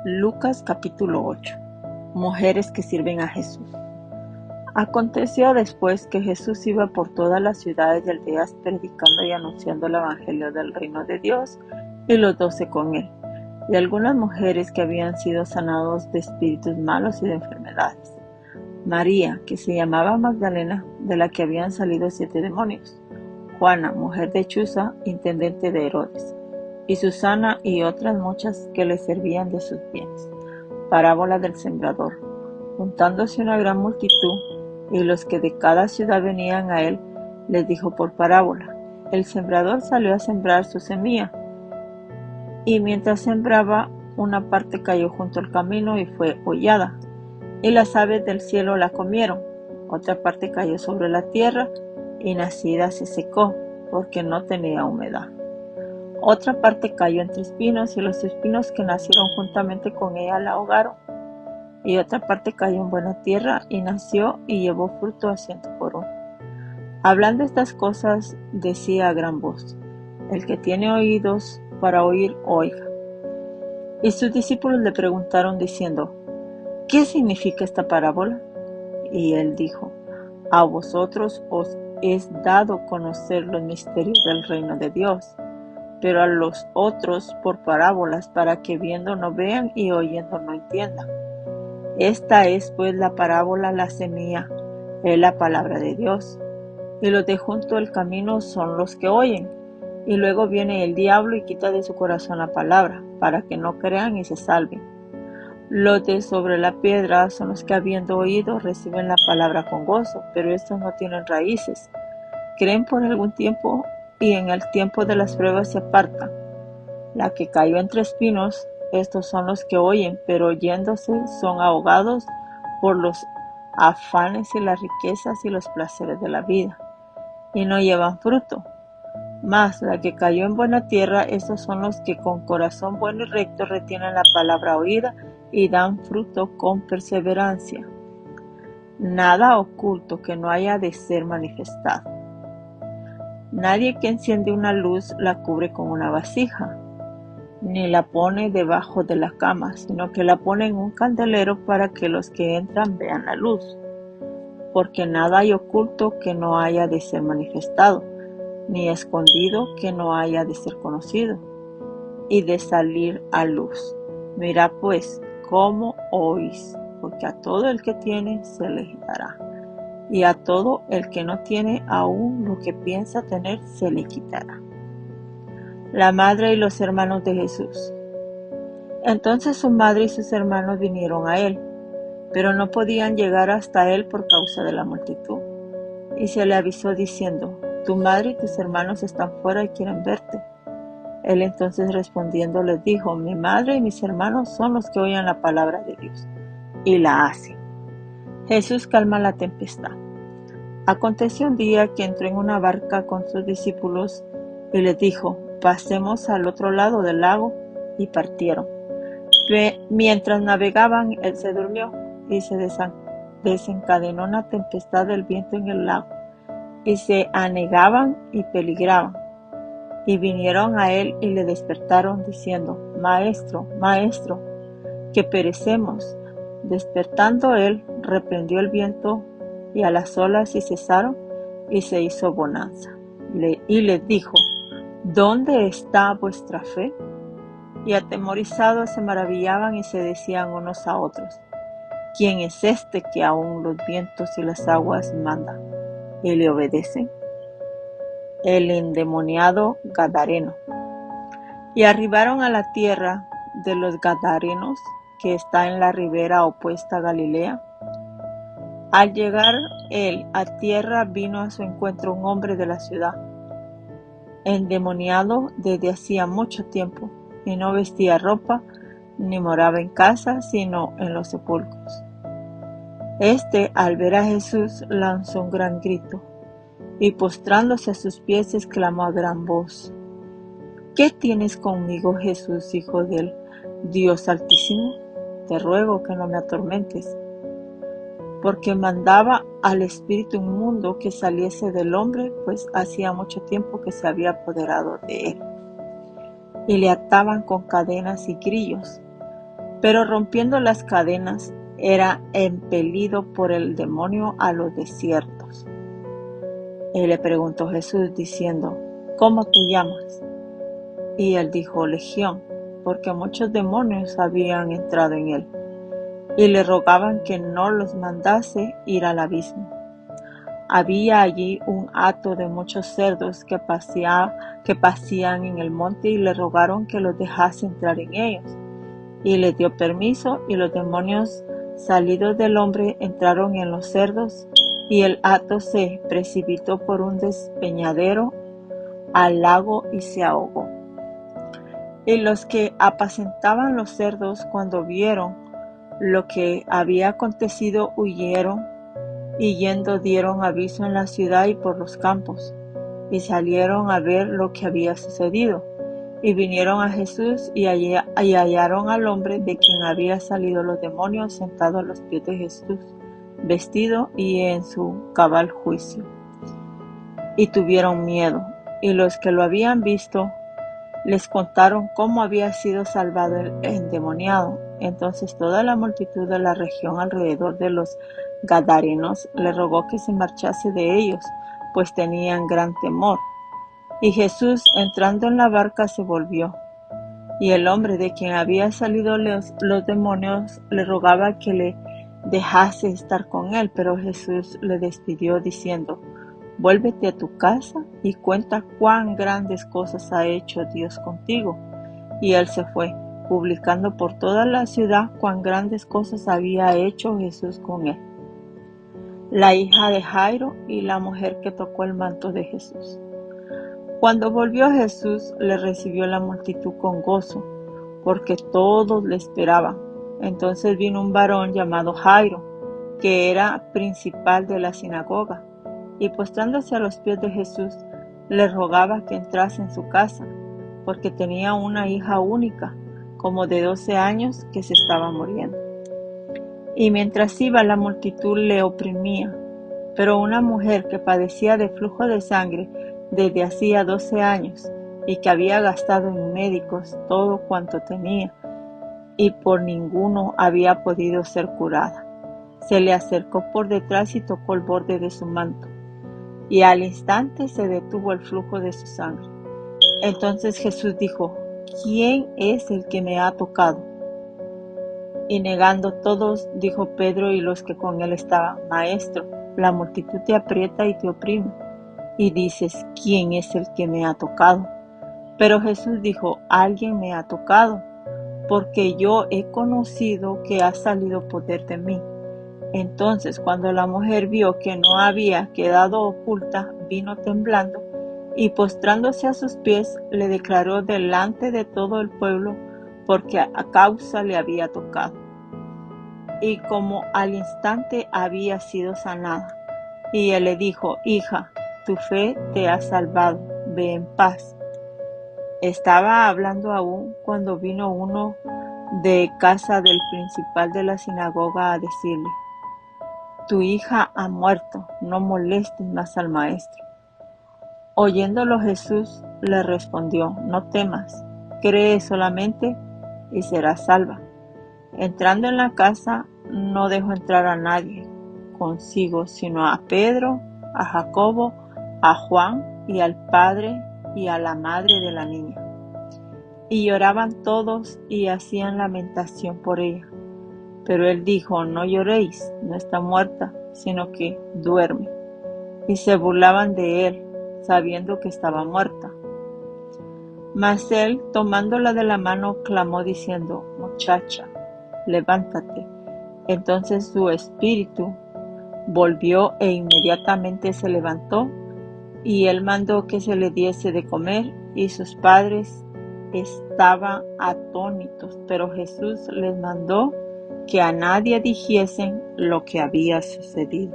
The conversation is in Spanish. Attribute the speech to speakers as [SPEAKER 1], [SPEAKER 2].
[SPEAKER 1] Lucas capítulo 8. Mujeres que sirven a Jesús. Aconteció después que Jesús iba por todas las ciudades y aldeas predicando y anunciando el evangelio del reino de Dios, y los 12 con él, y algunas mujeres que habían sido sanados de espíritus malos y de enfermedades. María, que se llamaba Magdalena, de la que habían salido 7 demonios. Juana, mujer de Chuza, intendente de Herodes, y Susana y otras muchas que le servían de sus bienes. Parábola del sembrador. Juntándose una gran multitud, y los que de cada ciudad venían a él, les dijo por parábola: el sembrador salió a sembrar su semilla, y mientras sembraba, una parte cayó junto al camino y fue hollada, y las aves del cielo la comieron. Otra parte cayó sobre la tierra, y nacida se secó, porque no tenía humedad. Otra parte cayó entre espinos, y los espinos que nacieron juntamente con ella la ahogaron. Y otra parte cayó en buena tierra, y nació y llevó fruto a 100 por uno. Hablando estas cosas, decía a gran voz: el que tiene oídos para oír, oiga. Y sus discípulos le preguntaron diciendo: ¿qué significa esta parábola? Y él dijo: a vosotros os es dado conocer los misterios del reino de Dios, pero a los otros por parábolas, para que viendo no vean y oyendo no entiendan. Esta es pues la parábola: la semilla es la palabra de Dios, y los de junto al camino son los que oyen, y luego viene el diablo y quita de su corazón la palabra, para que no crean y se salven. Los de sobre la piedra son los que, habiendo oído, reciben la palabra con gozo, pero estos no tienen raíces. Creen por algún tiempo, y en el tiempo de las pruebas se apartan. La que cayó entre espinos, estos son los que oyen, pero oyéndose son ahogados por los afanes y las riquezas y los placeres de la vida, y no llevan fruto. Mas la que cayó en buena tierra, estos son los que con corazón bueno y recto retienen la palabra oída y dan fruto con perseverancia. Nada oculto que no haya de ser manifestado. Nadie que enciende una luz la cubre con una vasija, ni la pone debajo de la cama, sino que la pone en un candelero para que los que entran vean la luz. Porque nada hay oculto que no haya de ser manifestado, ni escondido que no haya de ser conocido y de salir a luz. Mirad pues cómo oís, porque a todo el que tiene se le dará, y a todo el que no tiene, aún lo que piensa tener se le quitará. La madre y los hermanos de Jesús. Entonces su madre y sus hermanos vinieron a él, pero no podían llegar hasta él por causa de la multitud. Y se le avisó diciendo: tu madre y tus hermanos están fuera y quieren verte. Él entonces respondiendo les dijo: mi madre y mis hermanos son los que oyen la palabra de Dios y la hacen. Jesús calma la tempestad. Aconteció un día que entró en una barca con sus discípulos y les dijo: pasemos al otro lado del lago, y partieron. Mientras navegaban, él se durmió, y se desencadenó una tempestad del viento en el lago, y se anegaban y peligraban. Y vinieron a él y le despertaron diciendo: Maestro, Maestro, que perecemos. Despertando él, reprendió el viento y a las olas, y cesaron, y se hizo bonanza. Y les dijo: ¿dónde está vuestra fe? Y atemorizados se maravillaban y se decían unos a otros: ¿quién es este que aún los vientos y las aguas manda y le obedecen? El endemoniado Gadareno. Y arribaron a la tierra de los Gadarenos, que está en la ribera opuesta a Galilea. Al llegar él a tierra, vino a su encuentro un hombre de la ciudad, endemoniado desde hacía mucho tiempo, y no vestía ropa, ni moraba en casa, sino en los sepulcros. Este, al ver a Jesús, lanzó un gran grito, y postrándose a sus pies, exclamó a gran voz: ¿qué tienes conmigo, Jesús, Hijo del Dios Altísimo? Te ruego que no me atormentes. Porque mandaba al espíritu inmundo que saliese del hombre, pues hacía mucho tiempo que se había apoderado de él. Y le ataban con cadenas y grillos, pero rompiendo las cadenas, era impelido por el demonio a los desiertos. Y le preguntó Jesús diciendo: ¿Cómo te llamas? Y él dijo: Legión, porque muchos demonios habían entrado en él, y le rogaban que no los mandase ir al abismo. Había allí un hato de muchos cerdos que pasían en el monte, y le rogaron que los dejase entrar en ellos. Y les dio permiso, y los demonios salidos del hombre entraron en los cerdos, y el hato se precipitó por un despeñadero al lago y se ahogó. Y los que apacentaban los cerdos, cuando vieron lo que había acontecido, huyeron, y yendo dieron aviso en la ciudad y por los campos, y salieron a ver lo que había sucedido. Y vinieron a Jesús y hallaron al hombre de quien había salido los demonios sentado a los pies de Jesús, vestido y en su cabal juicio. Y tuvieron miedo, y los que lo habían visto les contaron cómo había sido salvado el endemoniado. Entonces toda la multitud de la región alrededor de los Gadarenos le rogó que se marchase de ellos, pues tenían gran temor. Y Jesús, entrando en la barca, se volvió, y el hombre de quien había salido los demonios le rogaba que le dejase estar con él, pero Jesús le despidió diciendo: Vuélvete a tu casa y cuenta cuán grandes cosas ha hecho Dios contigo. Y él se fue, publicando por toda la ciudad cuán grandes cosas había hecho Jesús con él. La hija de Jairo y la mujer que tocó el manto de Jesús. Cuando volvió Jesús, le recibió la multitud con gozo, porque todos le esperaban. Entonces vino un varón llamado Jairo, que era principal de la sinagoga, y postrándose a los pies de Jesús, le rogaba que entrase en su casa, porque tenía una hija única, como de 12 años, que se estaba muriendo. Y mientras iba, la multitud le oprimía. Pero una mujer que padecía de flujo de sangre desde hacía 12 años, y que había gastado en médicos todo cuanto tenía, y por ninguno había podido ser curada, se le acercó por detrás y tocó el borde de su manto, y al instante se detuvo el flujo de su sangre. Entonces Jesús dijo: ¿Quién es el que me ha tocado? Y negando todos, dijo Pedro y los que con él estaban: Maestro, la multitud te aprieta y te oprime, y dices: ¿Quién es el que me ha tocado? Pero Jesús dijo: Alguien me ha tocado, porque yo he conocido que ha salido poder de mí. Entonces, cuando la mujer vio que no había quedado oculta, vino temblando, y postrándose a sus pies, le declaró delante de todo el pueblo porque a causa le había tocado, y como al instante había sido sanada. Y él le dijo: Hija, tu fe te ha salvado, ve en paz. Estaba hablando aún cuando vino uno de casa del principal de la sinagoga a decirle: Tu hija ha muerto, no molestes más al maestro. Oyéndolo Jesús le respondió: No temas, cree solamente y serás salva. Entrando en la casa, no dejó entrar a nadie consigo, sino a Pedro, a Jacobo, a Juan y al padre y a la madre de la niña. Y lloraban todos y hacían lamentación por ella. Pero él dijo: No lloréis, no está muerta, sino que duerme. Y se burlaban de él, sabiendo que estaba muerta. Mas él, tomándola de la mano, clamó diciendo: Muchacha, levántate. Entonces su espíritu volvió e inmediatamente se levantó, y él mandó que se le diese de comer, y sus padres estaban atónitos, pero Jesús les mandó que a nadie dijesen lo que había sucedido.